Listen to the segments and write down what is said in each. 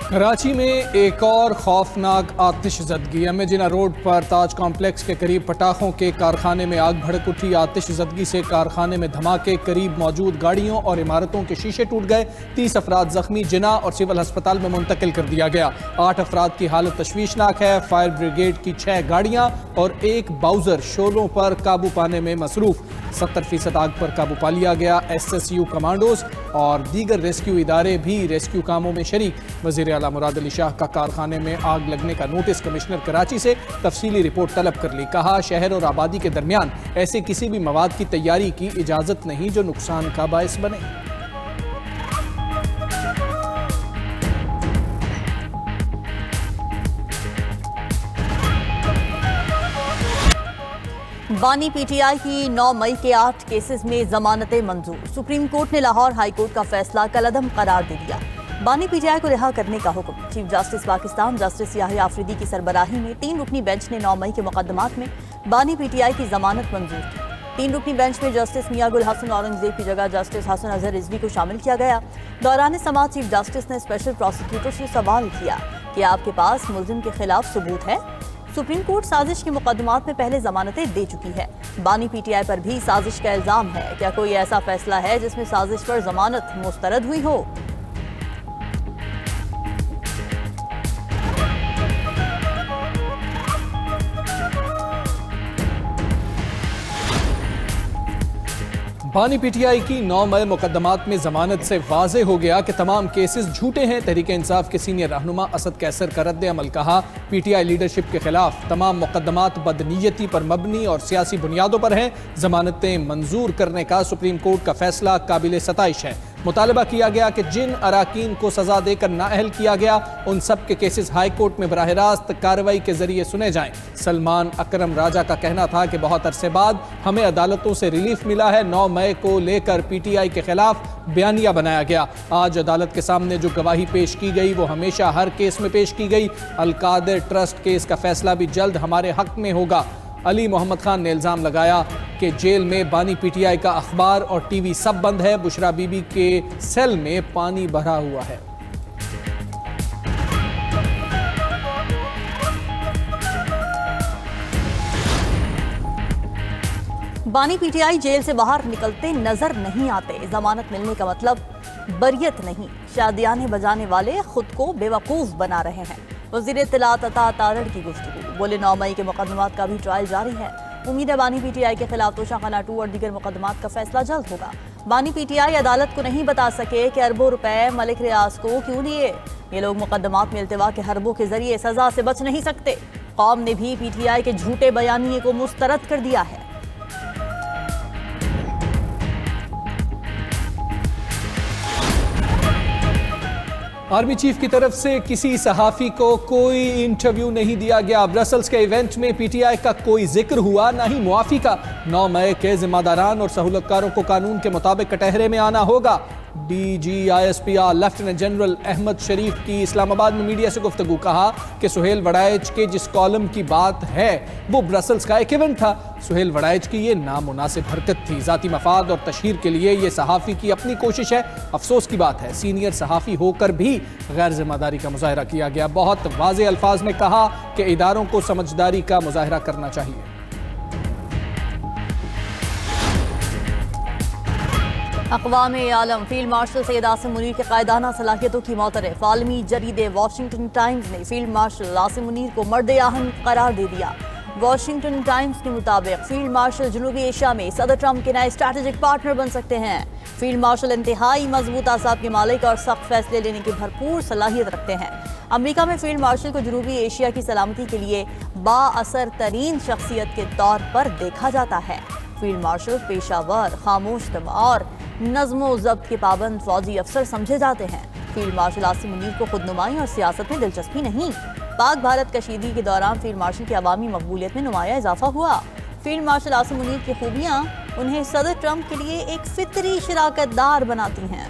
کراچی میں ایک اور خوفناک آتش زدگی۔ ایم اے جناح روڈ پر تاج کمپلیکس کے قریب پٹاخوں کے کارخانے میں آگ بھڑک اٹھی۔ آتش زدگی سے کارخانے میں دھماکے، قریب موجود گاڑیوں اور عمارتوں کے شیشے ٹوٹ گئے۔ 30 افراد زخمی، جناح اور سول ہسپتال میں منتقل کر دیا گیا۔ 8 افراد کی حالت تشویشناک ہے۔ فائر بریگیڈ کی 6 گاڑیاں اور ایک باؤزر شعلوں پر قابو پانے میں مصروف۔ 70% آگ پر قابو پا لیا گیا۔ SSU کمانڈوز اور دیگر ریسکیو ادارے بھی ریسکیو کاموں میں شریک۔ وزیر اعلیٰ مراد علی شاہ کا کارخانے میں آگ لگنے کا نوٹس کمشنر کراچی سے تفصیلی رپورٹ طلب کر لی۔ کہا شہر اور آبادی کے درمیان ایسے کسی بھی مواد کی تیاری کی اجازت نہیں جو نقصان کا باعث بنے۔ بانی پی ٹی آئی کی 9 مئی کے 8 کیسز میں ضمانتیں منظور۔ سپریم کورٹ نے لاہور ہائی کورٹ کا فیصلہ کالعدم قرار دے دیا۔ بانی پی ٹی آئی کو رہا کرنے کا حکم۔ چیف جسٹس پاکستان جسٹس یحییٰ آفریدی کی سربراہی میں 3 رکنی بینچ نے 9 مئی کے مقدمات میں بانی پی ٹی آئی کی ضمانت منظور کی۔ 3 رکنی بینچ میں جسٹس میاں گل حسن اورنگزیب کی جگہ جسٹس حسن اظہر رضوی کو شامل کیا گیا۔ دوران سماعت چیف جسٹس نے اسپیشل پروسیکیوٹر سے سوال کیا کہ آپ کے پاس ملزم کے خلاف ثبوت ہے؟ سپریم کورٹ سازش کے مقدمات میں پہلے ضمانتیں دے چکی ہے۔ بانی پی ٹی آئی پر بھی سازش کا الزام ہے۔ کیا کوئی ایسا فیصلہ ہے جس میں سازش پر ضمانت مسترد ہوئی ہو؟ بانی پی ٹی آئی کی 9 مئی مقدمات میں ضمانت سے واضح ہو گیا کہ تمام کیسز جھوٹے ہیں۔ تحریک انصاف کے سینئر رہنما اسد قیصر کا رد عمل۔ کہا پی ٹی آئی لیڈرشپ کے خلاف تمام مقدمات بدنیتی پر مبنی اور سیاسی بنیادوں پر ہیں۔ ضمانتیں منظور کرنے کا سپریم کورٹ کا فیصلہ قابل ستائش ہے۔ مطالبہ کیا گیا کہ جن اراکین کو سزا دے کر نااہل کیا گیا ان سب کے کیسز ہائی کورٹ میں براہ راست کارروائی کے ذریعے سنے جائیں۔ سلمان اکرم راجہ کا کہنا تھا کہ بہت عرصے بعد ہمیں عدالتوں سے ریلیف ملا ہے۔ 9 مئی کو لے کر پی ٹی آئی کے خلاف بیانیہ بنایا گیا۔ آج عدالت کے سامنے جو گواہی پیش کی گئی وہ ہمیشہ ہر کیس میں پیش کی گئی۔ القادر ٹرسٹ کیس کا فیصلہ بھی جلد ہمارے حق میں ہوگا۔ علی محمد خان نے الزام لگایا کہ جیل میں بانی پی ٹی آئی کا اخبار اور ٹی وی سب بند ہے۔ بشرا بی بی کے سیل میں پانی بھرا ہوا ہے۔ بانی پی ٹی آئی جیل سے باہر نکلتے نظر نہیں آتے۔ ضمانت ملنے کا مطلب بریت نہیں۔ شادیانے بجانے والے خود کو بے وقوف بنا رہے ہیں۔ وزیر اطلاعات عطا تارڑ کی گفتگو۔ بولے 9 مئی کے مقدمات کا بھی ٹرائل جاری ہے۔ امید ہے بانی پی ٹی آئی کے خلاف توشہ خانہ 2 اور دیگر مقدمات کا فیصلہ جلد ہوگا۔ بانی پی ٹی آئی عدالت کو نہیں بتا سکے کہ اربوں روپے ملک ریاض کو کیوں دیے۔ یہ لوگ مقدمات میں التوا کے حربوں کے ذریعے سزا سے بچ نہیں سکتے۔ قوم نے بھی پی ٹی آئی کے جھوٹے بیانیے کو مسترد کر دیا ہے۔ آرمی چیف کی طرف سے کسی صحافی کو کوئی انٹرویو نہیں دیا گیا۔ برسلز کے ایونٹ میں پی ٹی آئی کا کوئی ذکر ہوا نہ ہی معافی کا۔ 9 مئی کے ذمہ داران اور سہولت کاروں کو قانون کے مطابق کٹہرے میں آنا ہوگا۔ D G I S P R lieutenant general Ahmed Sharif کی اسلام آباد میں میڈیا سے گفتگو۔ کہا کہ سہیل وڑائچ کے جس کالم کی بات ہے وہ برسلز کا ایک ایونٹ تھا۔ سہیل وڑائچ کی یہ نامناسب حرکت تھی۔ ذاتی مفاد اور تشہیر کے لیے یہ صحافی کی اپنی کوشش ہے۔ افسوس کی بات ہے سینئر صحافی ہو کر بھی غیر ذمہ داری کا مظاہرہ کیا گیا۔ بہت واضح الفاظ میں کہا کہ اداروں کو سمجھداری کا مظاہرہ کرنا چاہیے۔ اقوام عالم فیلڈ مارشل سید عاصم منیر کے قائدانہ صلاحیتوں کی معترف۔ عالمی جریدے واشنگٹن ٹائمز نے فیلڈ مارشل عاصم منیر کو مرد آہن قرار دے دیا۔ واشنگٹن ٹائمز کے مطابق فیلڈ مارشل جنوبی ایشیا میں صدر ٹرمپ کے نئے اسٹریٹجک پارٹنر بن سکتے ہیں۔ فیلڈ مارشل انتہائی مضبوط اعصاب کے مالک اور سخت فیصلے لینے کی بھرپور صلاحیت رکھتے ہیں۔ امریکہ میں فیلڈ مارشل کو جنوبی ایشیا کی سلامتی کے لیے با اثر ترین شخصیت کے طور پر دیکھا جاتا ہے۔ فیلڈ مارشل پیشہ ور، خاموش طبع اور نظم و ضبط کے پابند فوجی افسر سمجھے جاتے ہیں۔ فیلڈ مارشل عاصم منیر کو خود نمائی اور سیاست میں دلچسپی نہیں۔ پاک بھارت کشیدگی کے دوران فیلڈ مارشل کی عوامی مقبولیت میں نمایاں اضافہ ہوا۔ فیلڈ مارشل عاصم منیر کی خوبیاں انہیں صدر ٹرمپ کے لیے ایک فطری شراکت دار بناتی ہیں۔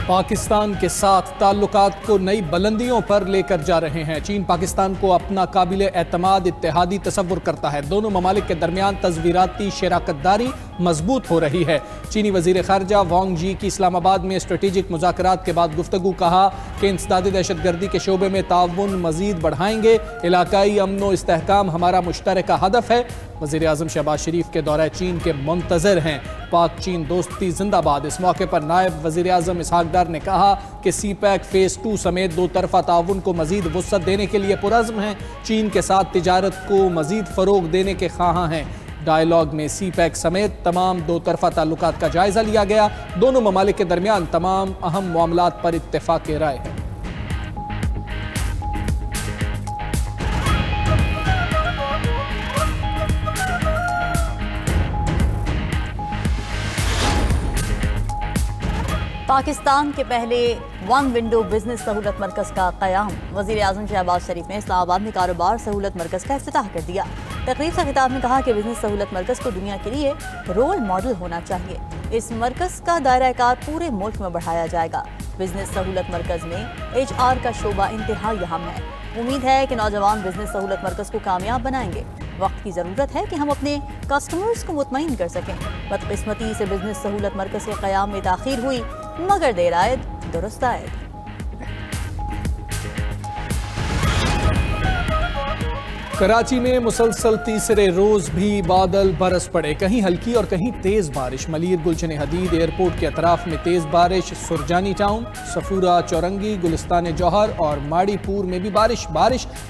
پاکستان کے ساتھ تعلقات کو نئی بلندیوں پر لے کر جا رہے ہیں۔ چین پاکستان کو اپنا قابل اعتماد اتحادی تصور کرتا ہے۔ دونوں ممالک کے درمیان تصویراتی شراکت داری मजबूत हो रही है। चीनी वजीर खारजा वांग जी की इस्लामाबाद में स्ट्रेटेजिक मुज़ाकरात के बाद गुफ्तगू, कहा कि इंसदादी दहशतगर्दी के शोबे में ताउन मजीद बढ़ाएंगे। इलाकाई अमन व इस्तेहकाम हमारा मुश्तरका हदफ है। वज़ीर आज़म शहबाज शरीफ के दौरे चीन के मुंतज़र हैं। पाक चीन दोस्ती जिंदाबाद। इस मौके पर नायब वज़ीर आज़म इसहाक डार ने कहा कि CPEC फेज़ 2 समेत दो तरफ़ा ताउन को मज़ीद वुसअत देने के लिए पुरज़्म हैं। चीन के साथ तिजारत को मज़ीद फ़रोग़ देने के ख़्वाहां हैं। डायलॉग में CPEC समेत तमाम दो तरफ़ा ताल्लुकात का जायज़ा लिया गया। दोनों ममालिक के दरमियान तमाम अहम मामलात पर इत्तेफ़ाक़ राय है। पाकिस्तान के पहले वन विंडो बिजनेस सहूलत मरकज़ का क़याम। वज़ीर आज़म शहबाज शरीफ ने इस्लामाबाद में कारोबार सहूलत मरकज़ का इफ्तिताह कर दिया। तकरीब से खिताब में कहा कि बिजनेस सहूलत मरकज़ को दुनिया के लिए रोल मॉडल होना चाहिए। इस मरकज़ का दायरा कार पूरे मुल्क में बढ़ाया जाएगा। बिजनेस सहूलत मरकज़ में HR का शोबा इंतहाई अहम है। उम्मीद है कि नौजवान बिजनेस सहूलत मरकज़ को कामयाब बनाएंगे। वक्त की ज़रूरत है कि हम अपने कस्टमर्स को मुतमईन कर सकें। बदकिस्मती से बिजनेस सहूलत मरकज़ के क़याम में ताख़ीर हुई, मगर देर आयद दुरुस्त आयद। कराची में मुसलसल तीसरे रोज भी बादल बरस पड़े। कहीं हल्की और कहीं तेज बारिश। मलीर गुलशन हदीद एयरपोर्ट के अतराफ में तेज बारिश। सुरजानी टाउन, सफूरा, चौरंगी, गुलिस्तान जौहर और माड़ीपुर में भी बारिश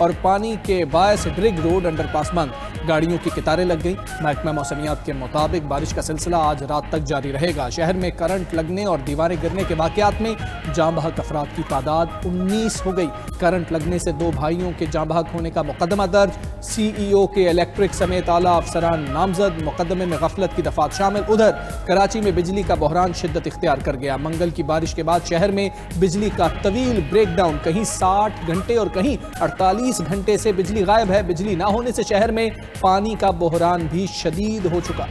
और पानी के बायस ड्रिग रोड अंडरपास बंद। गाड़ियों की कतारें लग गई। महकमा मौसमियात के मुताबिक बारिश का सिलसिला आज रात तक जारी रहेगा। शहर में करंट लगने और दीवारें गिरने के वाक़यात में जाँ बहक अफराद की तादाद 19 हो गई। करंट लगने से 2 भाइयों के जाँ बहक होने का मुकदमा दर्ज। CEO के इलेक्ट्रिक समेत आला अफसरान नामजद। मुकदमे में गफलत की दफात शामिल। उधर कराची में बिजली का बहरान शिद्दत इख्तियार कर गया। मंगल की बारिश के बाद शहर में बिजली का तवील ब्रेकडाउन। कहीं 60 घंटे और कहीं 48 घंटे से बिजली गायब है। बिजली ना होने से शहर में पानी का बहरान भी शदीद हो चुका।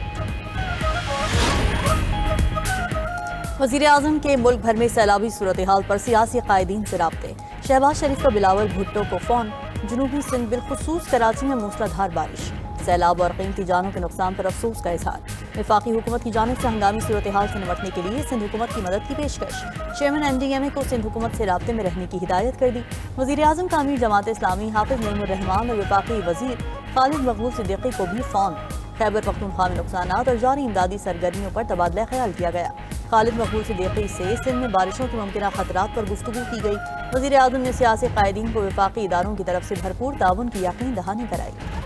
वज़ीर आज़म के मुल्क भर में सैलाबी सूरत हाल पर सियासी कायदीन से राब्ते। शहबाज शरीफ का बिलावल भुट्टो को फ़ोन। जनूबी सिंध बिलखुसूस कराची में मूसलाधार बारिश। सैलाब और कीमती जानों के नुकसान पर अफसोस का इजहार। वफाकी हुकूमत की जानिब से हंगामी सूरत हाल से निपटने के लिए सिंध हुकूमत की मदद की पेशकश। चेयरमैन NDMA को सिंध हुकूमत से राब्ते में रहने की हिदायत कर दी। वज़ीर आज़म का अमीर जमात इस्लामी हाफिज नईमुर रहमान और वफाकी वज़ीर खालिद मकबूल सिद्दीकी को भी फ़ोन। खैबर पख्तूनख्वा में नुकसानात और जारी इमदादी सरगर्मियों पर तबादला ख्याल किया गया। खालिद मकबूल सिद्दीकी से सिंध में बारिशों के मुमकिन खतरात पर गुफ्तगू की गई। वज़ीर आज़म ने सियासी कायदीन को वफाकी इदारों की तरफ से भरपूर ताउन की यकीन दहानी कराई।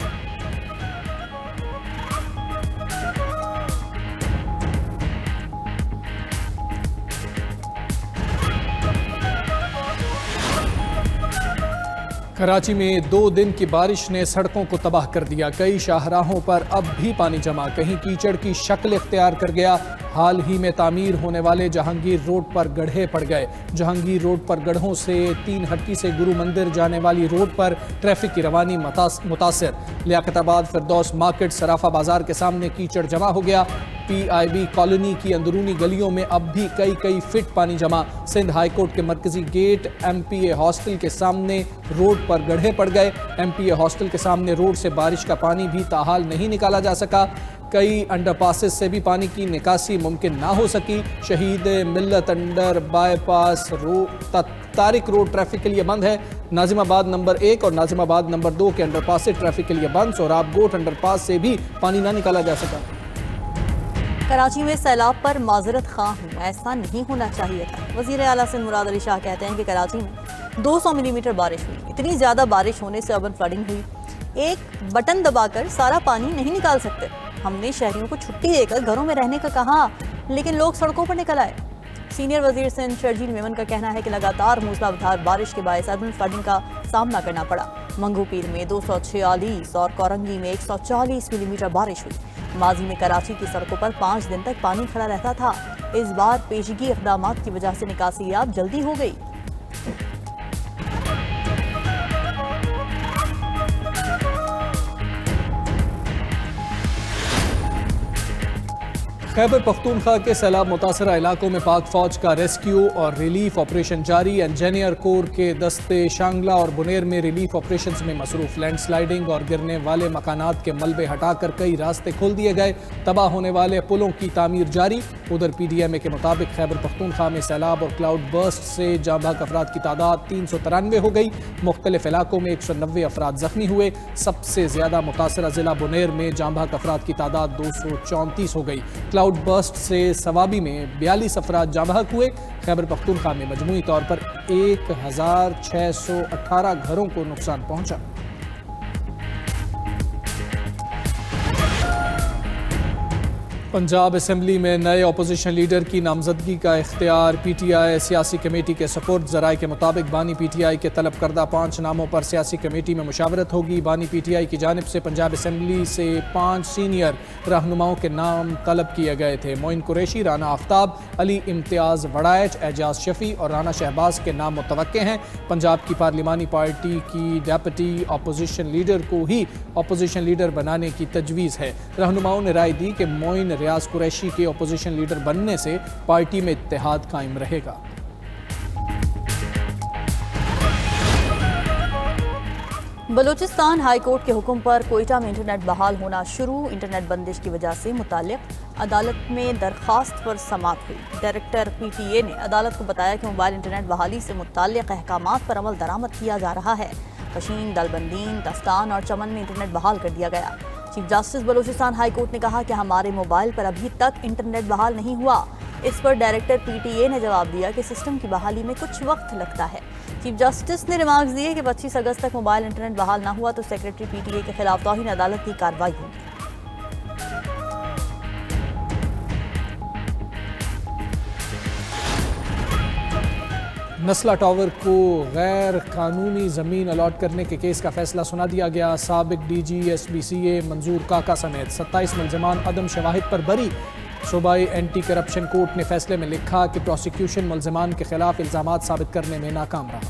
कराची में 2 दिन की बारिश ने सड़कों को तबाह कर दिया। कई शाहराहों पर अब भी पानी जमा, कहीं कीचड़ की शक्ल इख्तियार कर गया। हाल ही में तामीर होने वाले जहांगीर रोड पर गड्ढे पड़ गए। जहांगीर रोड पर गड्ढों से 3 हट्टी से गुरु मंदिर जाने वाली रोड पर ट्रैफिक की रवानी मुतासर। लियाकताबाद फिरदौस मार्केट सराफा बाजार के सामने कीचड़ जमा हो गया। PIB कॉलोनी की अंदरूनी गलियों में अब भी कई फीट पानी जमा। सिंध हाई कोर्ट के मरकजी गेट MPA हॉस्टल के सामने रोड पर गड्ढे पड़ गए। MPA हॉस्टल के सामने रोड से बारिश का पानी भी ताहाल नहीं निकाला जा सका। कई अंडरपासेस से भी पानी की निकासी मुमकिन ना हो सकी। शहीद मिल्लत under bypass Tariq road traffic के लिए बंद है। नाजिमाबाद नंबर 1 और नाजिमाबाद नंबर 2 के अंडरपास से ट्रैफिक के लिए बंद। सोराब गोट अंडरपास से भी पानी ना निकाला जा सका। कराची में सैलाब पर माजरत खां हूँ, ऐसा नहीं होना चाहिए था। वज़ीर आला सिंध मुराद अली शाह कहते हैं कि कराची में 200 मिलीमीटर बारिश हुई। इतनी ज़्यादा बारिश होने से अर्बन फ्लडिंग हुई। एक बटन दबाकर सारा पानी नहीं निकाल सकते। हमने शहरियों को छुट्टी देकर घरों में रहने का कहा, लेकिन लोग सड़कों पर निकल आए। सीनियर वजीर सिंध शर्जील मेमन का कहना है कि लगातार मूसलाधार बारिश के बायस अर्बन फ्लडिंग का सामना करना पड़ा। मंगू पीर में 246 और कोरंगी में 140 मिलीमीटर बारिश हुई। माजी में कराची की सड़कों पर 5 दिन तक पानी खड़ा रहता था। इस बार पेशगी इक़दामात की वजह से निकासी याब जल्दी हो गई। खैबर पख्तूनख्वा के सैलाब मुतासरा इलाकों में पाक फौज का रेस्क्यू और रिलीफ ऑपरेशन जारी। इंजीनियर कोर के दस्ते शांगला और बुनेर में रिलीफ ऑपरेशंस में मसरूफ। लैंड स्लाइडिंग और गिरने वाले मकानात के मलबे हटाकर कई रास्ते खोल दिए गए। तबाह होने वाले पुलों की तामीर जारी। उधर PDMA के मुताबिक खैबर पख्तूनख्वा में सैलाब और क्लाउड बर्स्ट से जाँ बहक अफराद की तादाद 393 हो गई। मुख्तलिफ इलाकों में 190 अफराद जख्मी हुए। सबसे ज्यादा मुतासरा जिला बुनेर में जाँ बहक अफराद की तादाद 234 हो गई। क्लाउड बर्स्ट से सवाबी में 42 अफराद जाँ बहक हुए। खैबर पख्तूनख्वा में मजमूई तौर पर 1618 घरों को नुकसान पहुंचा। पंजाब असेंबली में नए अपोजिशन लीडर की नामजदगी का इख्तियार PTI सियासी कमेटी के सपुर्द। ज़राए के मुताबिक बानी PTI के तलब करदा 5 नामों पर सियासी कमेटी में मुशावरत होगी। बानी PTI की जानिब से पंजाब असेंबली से 5 सीनियर रहनुमाओं के नाम तलब किए गए थे। मोइन कुरैशी, राना आफ्ताब, अली इम्तियाज़ वड़ाइच, एजाज शफी और राना शहबाज के नाम मुतवक्के हैं। पंजाब की पार्लिमानी पार्टी की डेप्यूटी अपोजिशन लीडर को ही अपोजिशन लीडर बनाने की तजवीज़ है। रहनुमाओं ने राय दी कि मोइन रियाज कुरैशी के अपोजिशन लीडर बनने से पार्टी में इत्तेहाद कायम रहेगा। बलूचिस्तान हाई कोर्ट के हुक्म पर कोयटा में इंटरनेट बहाल होना शुरू। इंटरनेट बंदिश की वजह से मुताल्लिक अदालत में दरख्वास्त पर समाअत हुई। डायरेक्टर PTA ने अदालत को बताया कि मोबाइल इंटरनेट बहाली से मुताल्लिक अहकामात पर अमल दरामद किया जा रहा है। कशीन, दलबंदीन, दस्तान और चमन में इंटरनेट बहाल कर दिया गया। Chief justice Balochistan high court ने कहा कि हमारे मोबाइल पर अभी तक इंटरनेट बहाल नहीं हुआ। इस पर डायरेक्टर PTA ने जवाब दिया कि सिस्टम की बहाली में कुछ वक्त लगता है। चीफ जस्टिस ने रिमार्क्स दिए कि 25 अगस्त तक मोबाइल इंटरनेट बहाल ना हुआ तो सेक्रेटरी PTA के खिलाफ तौहीन अदालत की कार्रवाई होगी। नस्ला टावर को गैर कानूनी ज़मीन अलॉट करने के केस का फैसला सुना दिया गया। साबिक DG SBCA मंजूर काका समेत 27 मुलजमान अदम शवाहिद पर बरी। सूबाई एंटी करप्शन कोर्ट ने फैसले में लिखा कि प्रोसिक्यूशन मुलजमान के खिलाफ इल्ज़ामात साबित करने में नाकाम रहा।